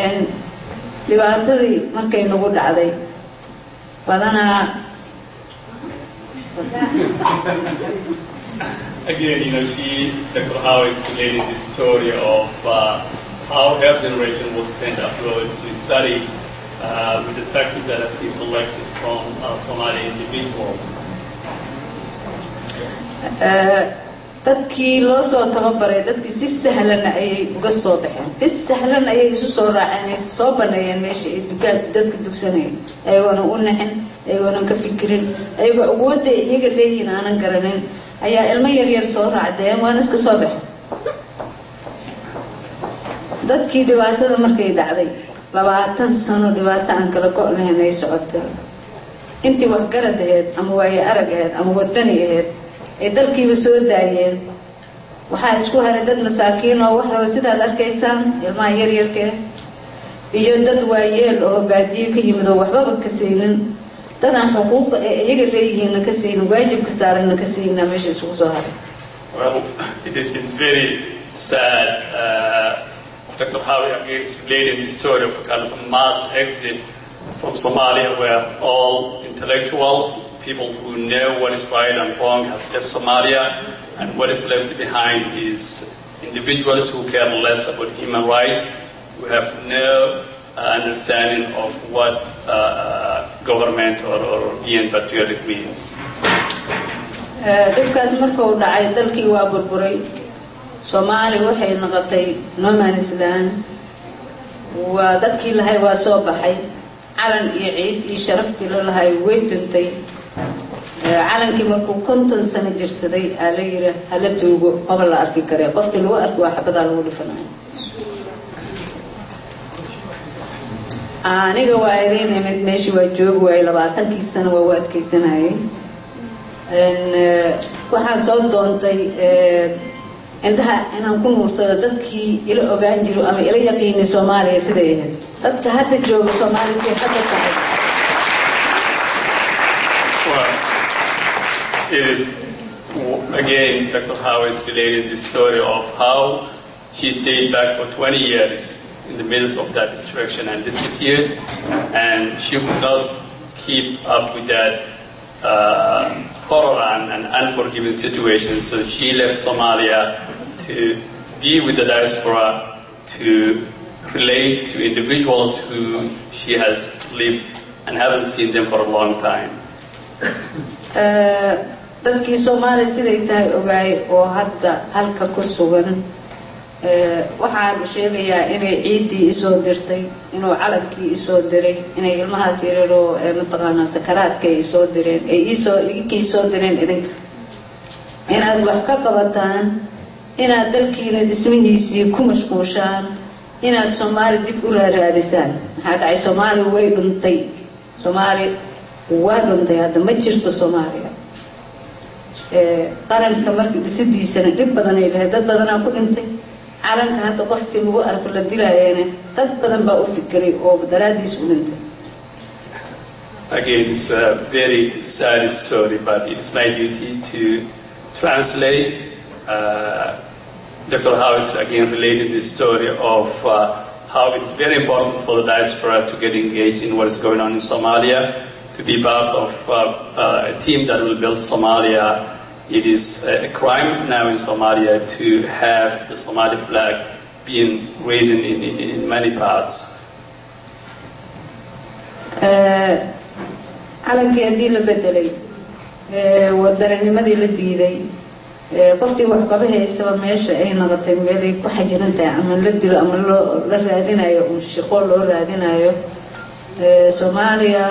and dhibaatadii markay nagu dhacday badanaa again, Dr. Xaawa is relating the story of how her generation was sent abroad to study with the taxes that has been collected from Somali individuals. dadkii loo soo tababaray dadkii si sahlan ayay uga soo baxeen si sahlan ayay isu soo raaceen soo baneeyeen meesha ay dadka dugsanayeen ayagoona u naxin ayagoona ka fikirin ayagoo awoodda iyaga leeyihiin aanan garanin ayaa ilmo yar yar soo raacdeen waan iska soo baxay dadkii dhibaatada markay dhacday 20 sano dhibaato aan kala go' lahayn ay socotay intii wax garad ahayd ama waaye arag ahayd ama wadani ahayd ay dalkiiba soo daayeen waxaa isku haray dad masaakiin oo wax raba sidaad arkaysaan ilmaha yar yarka iyo dad waayeel oo baadiyo ka yimid oo waxba ka siinin dad aan xuquuq iyaga leeyihiin ka siinin waajibka saaran ka siinin meesha isugu soo haray. Well, it's very sad. Dr. Xaawa is relating the story of a kind of a mass exit from Somalia where all intellectuals, people who know what is right and wrong, has left Somalia, and what is left behind is individuals who care less about human rights, who have no understanding of what government or being patriotic means. Dhibkaas markuu dhacay dalkii waa burburay Soomaali waxay noqotay no man's land waa dadkii lahay waa soo baxay calan iyo ciid iyo sharaftii la lahay way duntay calankii markuu 50 sano jirsaday ala yiri hala duugo qaba la arki kare qoftii lagu arko waa xabada lagu dhifanayo aniga waa idin imid meeshii waa joog way 20 sano waa adkaysanayay waxaan soo doontay indaha inaan ku nuursado dadkii ila ogaan jiro ama ila yaqiin Soomaaliya siday ahayd dadka hadda jooga Soomaaliya si hadda tahay. It is, again, Dr. Xaawa is relating the story of how she stayed back for 20 years in the midst of that destruction and destitute, and she could not keep up with that horror and unforgiving situation, so she left Somalia to be with the diaspora, to relate to individuals who she has lived and haven't seen them for a long time. dadkii Soomaaliya siday tahay ogaay oo hadda halka ku sugan waxaan sheegayaa inay ciidii isoo dirtay inuu calankii isoo diray inay ilmahaas yareero mataqaana sakaraadka isoo direen ay isoo direen idinka inaad wax ka qabataan inaad dalkiina dhismihiisii ku mashquushaan inaad Soomaali dib u raadisaan waxa dhacay Soomaali way dhuntay Soomaali waa dhuntay hadda ma jirto Soomaaliya qaranka markii dhisidiisana dhib badan ay lahayd dad badan ku dhintay calanka hadda qoftii lagu arko la dilaayeen dad badan baa u fikiray oo daraadiis u dhintay. Again, it's a very sad story, but it's my duty to translate. Dr. Xaawa is again relating the story of how it's very important for the diaspora to get engaged in what is going on in Somalia, to be part of a team that will build Somalia. It is a crime now in Somalia to have the Somali flag being raised in many parts. calankii hadii la bedelay wadaranimadii la diiday qoftii wax qaba haysaba meesha ay noqotay meel ay ku xajiran tahay ama la dilo ama la raadinayo shaqo loo raadinayo Soomaaliya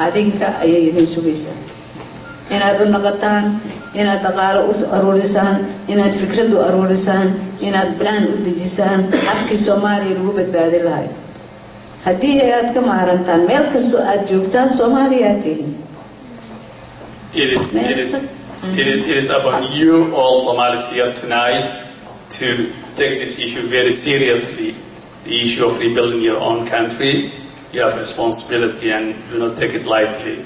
adinka ayay idin sugaysaa inaad u noqotaan inaad dhaqaale u aruurisaan inaad fikrad u aruurisaan inaad plan u dejisaan habkii Soomaaliya lagu badbaadin lahaa haddii aad ka maarantaan meel kasto aad joogtaan Soomaaliya tihiin. It is about you all Somalis here tonight to take this issue very seriously, the issue of rebuilding your own country. You have responsibility and do not take it lightly.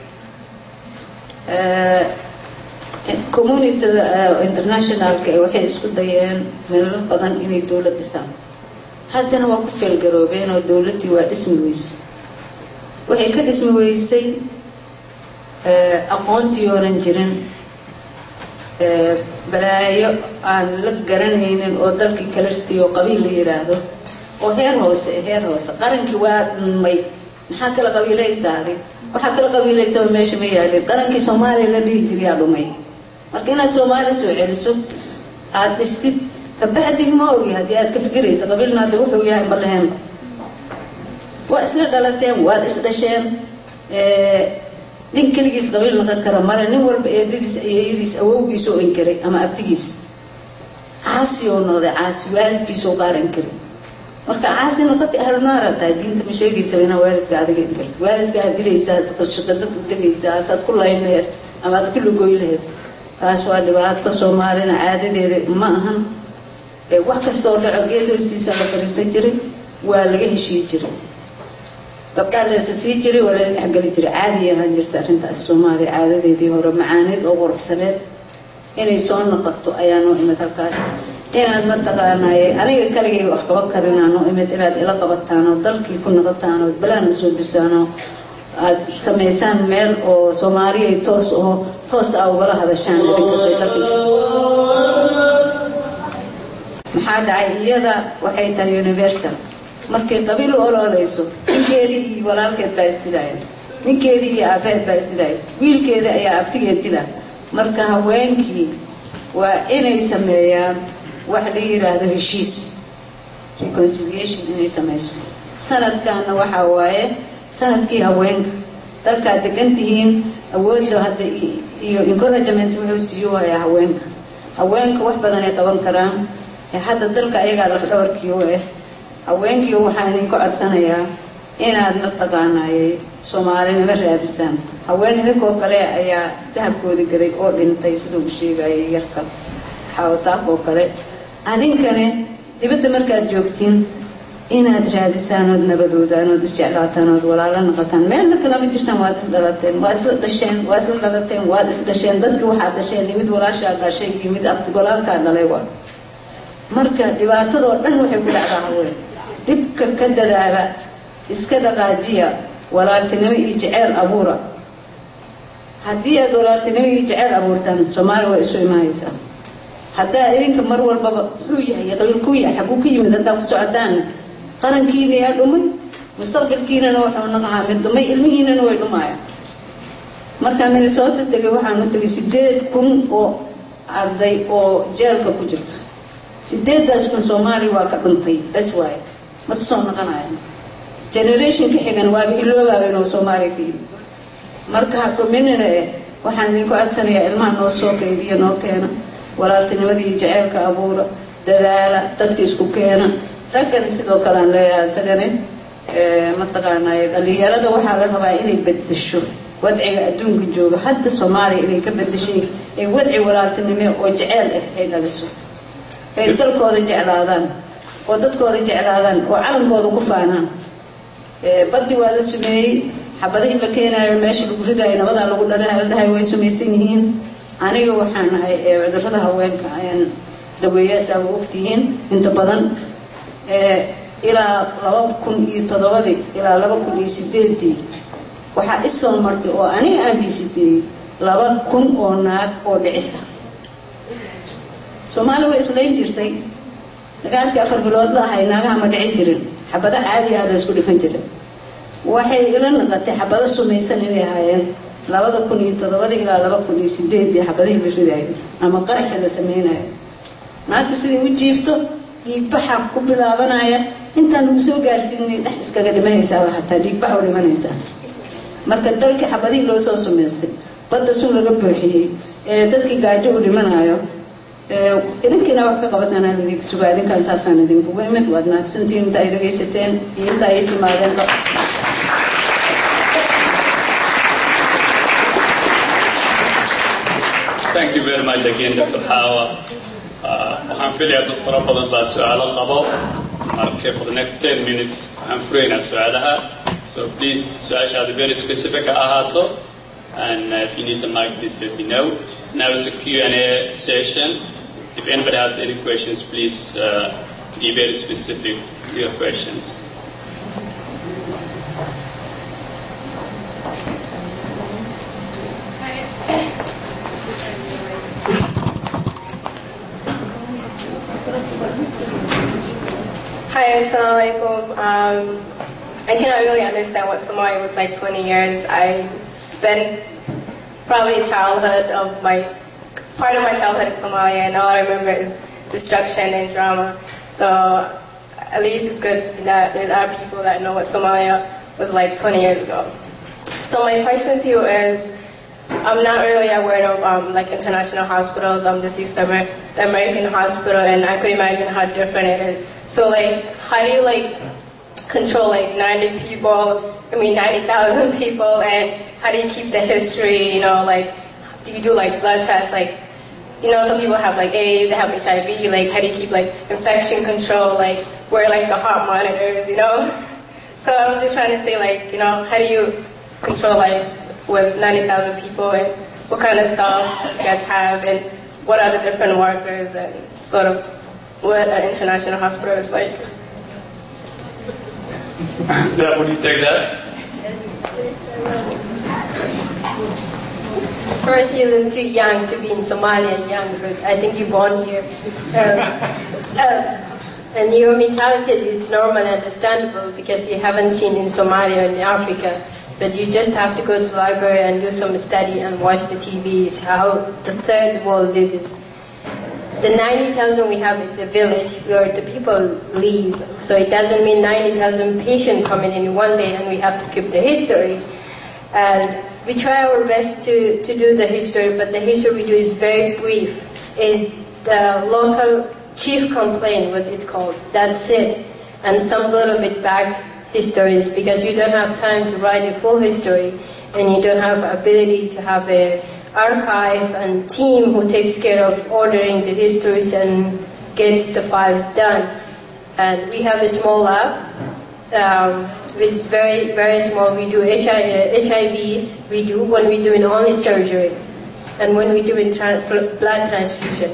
Community international waxay isku dayeen meelo badan inay dawlad dhisaan haddana waa ku feelgaroobeen oo dawladdii waa dhismi weysay waxay ka dhismi weysay aqoontii oonan jirin balaayo aan la garanaynin oo dalkii kalartii oo qabiil la yiraahdo oo heer hoose qarankii waa dhumay maxaa kala qabiilaysaa adig waxaa kala qabiilaysaa meesha ma yaalin qarankii Soomaaliya la dhihi jiray dhumay marka inaad Soomaaliya soo celiso aad dhistid kabacdi ma ogi haddii aad ka fikiraysa qabiilna hadda wuxuu yahay ma lahayn waa isla dhalateen waad isdhasheen nin kaligiis qabiil noqon kara mara nin walba eedadiis ayeeyadiis awowgiis oo inkiray ama abtigiis caasi oo noqday caasi waalidkiis oo qaaran kari marka caasi noqotay ahlunaara taa diinta ma sheegaysa inaa waalidka adiga inkarto waalidka aad dilaysaa shaqadad u tegaysaa asaad ku layn lahayd ama aad ku lugoy lahayd kaas waa dhibaato Soomaalina caadadeeda ma ahan wax kasta oo dhaco geed hoostiisa la fariisan jiray waa laga heshii jiray gabdhaha la sii jiray wala isdhexgali jiray caadi ahaan jirta arrintaas Soomaaliya caadadeedii hore macaaneed oo quruxsaneed inay soo noqoto ayaan u imid halkaas inaad ma taqaanay aniga kaligay wax qaban karinaano imid inaad ila qabataan oo dalkii ku noqotaan oo balaan soo bisaano aad sameysaan meel oo Soomaaliya toos uga hadashaan dadka soo dalka maxaa dhacay iyada waxay tahay universal markay qabiil ololeyso ninkeedii iyo walaalkeed baa isdilaayeen ninkeedii iyo aabeed baa isdilaayeen wiilkeeda ayaa abtigeed dilaa marka haweenkii waa inay sameeyaan wax la yiraahdo heshiis reconciliation inay sameeyso sanadkan waxa waaye sanadkii haweenka dalka degantihiin awoodda hadda iyo encouragement wuxuu siiyo haweenka wax badan ay qaban karaan hadda dalka ayaga la dhabarkiyo haweenkii waxaan idinku codsanayaa inaad ma taqaanay Soomaalina raadisaan haween idinkoo kale ayaa dahabkoodi gaday oo dhintay sidoo uu sheegay yarka saxaawada oo kale adinkane dibadda markaad joogtiin inaad raadisaan oo nabadoodaan oo isjeclaataan oo walaalo noqotaan meel kala ma jirtaan waad isdhalateen waa isla dhalateen waad isdhasheen dadkii waxaad dhasheen mid walaashaa dhashay iyo mid abti walaalkaa dhalay waa marka dhibaatada oo dhan waxay ku dhacdaa haween dhibka ka dadaala iska dhaqaajiya walaaltinimo iyo jacayl abuura haddii aad walaaltinimo iyo jacayl abuurtaan Soomaaliya waa isu imaanaysaa haddaa idinka mar walbaba wuxuu yahay qabiilku yahay xaguu ka yimid haddaa ku socdaan qarankiina yaa dhumay mustaqbalkiinana wuxuu noqonayaa mid dhumay ilmihiinana way dhumayaan marka Minnesota tagay waxaan u tagay 8,000 oo arday oo jeelka ku jirto 8,000 Soomaali waa ka dhuntay bas waay ma soo noqonayaan generation ka xigan waa iloobaabeen oo Soomaali ka yimid marka hadhuminina waxaan idinku codsanayaa ilmaha noo soo kaydiyo noo keena walaaltinimadii jaceelka abuura dadaala dadka isku keena raggan sidoo kale aan leeyahay sagane ma taqaanay dhalinyarada waxaa la rabaa inay bedesho wadciga adduunka jooga hadda Soomaaliya inay ka bedeshay ee wadci walaaltinimo oo jaceyl ay dhaliso ay dalkooda jeclaadaan oo dadkooda jeclaadaan oo calankooda ku faanaan baddi waa la sameeyay xabadihii la keenayo meesha lagu ridayo nabada lagu dhalahay way sameeysan yihiin aniga waxaan ahay cudurrada haweenka ayaan daweeyaasha waqtigiin inta badan ilaa 2007 ilaa 2008 waxa isoo martay oo aniga aan biisitay 2,000 oo naag oo dhicisa Soomaaliya way islayn jirtay dagaalkii 4 bilood la ahay naagaha ma dhici jirin xabada caadi ah la isku dhifan jiray waxay ila noqotay xabada sumaysan inay ahaayeen 2007 ilaa 2008 xabadihii la ridaayay ama qarax la sameeyay naagta sidii u jiifto dhiigbaxa ku bilaabanaya intaan lagu soo gaarsiinay dhax iskaga dhimanaysaa hataa dhiigbax u dhimanaysaa marka dalkii xabadihii loo soo sumaystay badda sun laga buuxiyay dadkii gaajo u dhimanayo idinkina wax ka qabatana idinku sugaa idinkaan saasaan idinku imid waad mahadsantiin inta ay dhagaysateen iyo inta ay timaadeen Thank you very much again, Dr. Xaawa. I'm feeling that for badan baa su'aalo qabo. Marka for the next 10 minutes I'm free na su'aalaha. So please su'aashaada very specific ahaato. And if you need the mic, please let me know. Now it's a Q&A session. If anybody has any questions, please be very specific to your questions. Hi, assalamu alaikum. I cannot really understand what Somalia was like 20 years. I spent probably part of my childhood in Somalia, and all I remember is destruction and drama. So at least it's good that there are people that know what Somalia was like 20 years ago. So my question to you is, I'm not really aware of like international hospitals. I'm just used to the American hospital, and I could imagine how different it is. So like, how do you like control like 90,000 people, and how do you keep the history? You know, like, do you do like blood tests? Like, you know, some people have like AIDS, they have HIV. Like, how do you keep like infection control? Like, where like the heart monitors? You know. So I'm just trying to say, like, you know, how do you control life with 90,000 people, and what kind of stuff you guys have, and what are the different workers, and sort of what an international hospital is like? Yeah, would you take that? First, you look too young to be in Somalia, young, but I think you're born here. And your mentality is normal and understandable because you haven't seen in Somalia and Africa. But you just have to go to the library and do some study and watch the TVs, how the third world lives. The 90,000 we have is a village where the people live. So it doesn't mean 90,000 patients coming in one day and we have to keep the history. And we try our best to do the history, but the history we do is very brief. Is the local chief complaint, what it's called, that's it. And some little bit back histories, because you don't have time to write a full history, and you don't have ability to have an archive and team who takes care of ordering the histories and gets the files done. And we have a small lab. It's very, very small. We do HIVs, we do when we do in only surgery, and when we do in blood transfusion.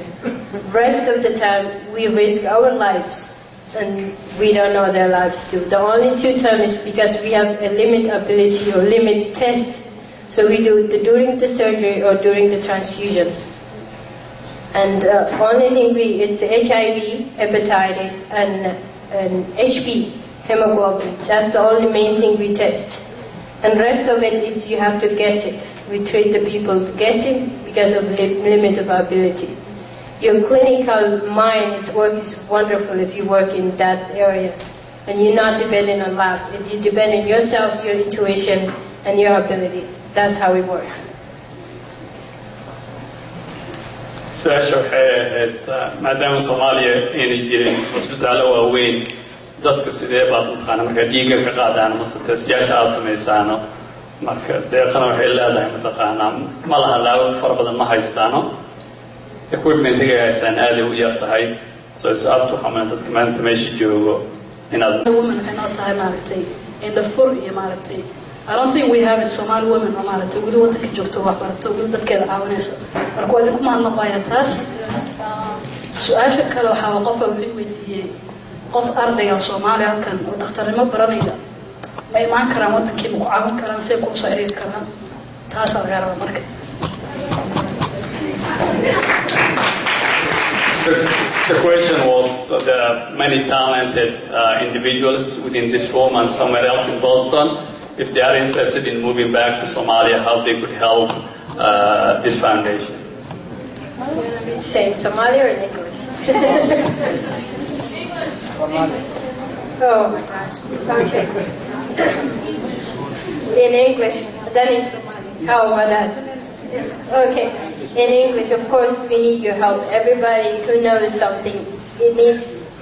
Rest of the time, we risk our lives, and we don't know their lives too. The only 2 times is because we have a limit ability or limit test, so we do during the surgery or during the transfusion. And only thing it's HIV, hepatitis, and HP, hemoglobin. That's the only main thing we test. And rest of it is you have to guess it. We treat the people guessing because of limit of ability. Your clinical mind is wonderful if you work in that area. And you're not dependent on lab. It's you depend on yourself, your intuition, and your ability. That's how we work. su-aasha waxay ahayd maadaama Soomaaliya inay jirin hospitaalo waaweyn, dadka sidee baad mataqaana marka dhiigga ka qaadaan mase tasiyaasha aad samaysaano, marka deeqana waxay leedahay mataqaana ma laha laabo fara badan ma haystaano, equipment-iga haystaan aaday u yar tahay. So sababta waxaa maanta dadka maanta meesha joogo inaad women waxay noo tahay maaragtay indhafur iyo maaragtay I don't think we have it Somali women oo maaragtay weli wadanka joogto wax barato weli dadkeeda caawinayso, marka waa idinku mahadnaqayaa taas. Su-aasha kale waxaa qofka wuxuu weydiiyey qof ardayga Soomaali halkan oo dhakhtarnimo baranaya ma imaan karaan wadankii ma ku caawin karaan si ay ku soo xiriir karaan, taas laga rabaa marka. The question was there are many talented individuals within this room and somewhere else in Boston. If they are interested in moving back to Somalia, how they could help this foundation. I'm going to be saying Somali or in English? Somali. Oh my God. Okay. In English, then in Somali. How about that? Okay. In English, of course, we need your help. Everybody who knows something, it needs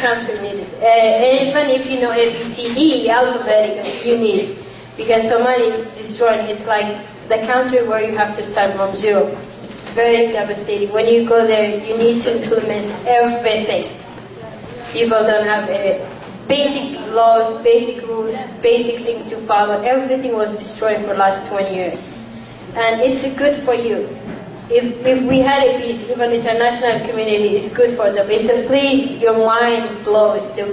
country needs. Even if you know ABCD alphabetically, you need it, because Somalia is destroying. It's like the country where you have to start from zero. It's very devastating. When you go there, you need to implement everything. People don't have basic laws, basic rules, basic thing to follow. Everything was destroyed for the last 20 years. And it's good for you. If we had a peace, even the international community is good for them. It's the place your mind blows, the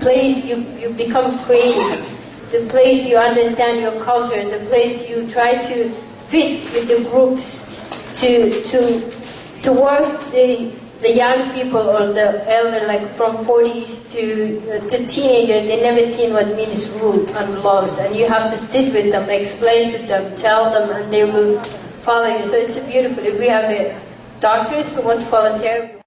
place you become creative, the place you understand your culture, the place you try to fit with the groups, to work the young people or the elder, like from 40s to teenagers. They never seen what means rule and laws, and you have to sit with them, explain to them, tell them, and they will follow you. So it's beautiful. If we have doctors who want to volunteer,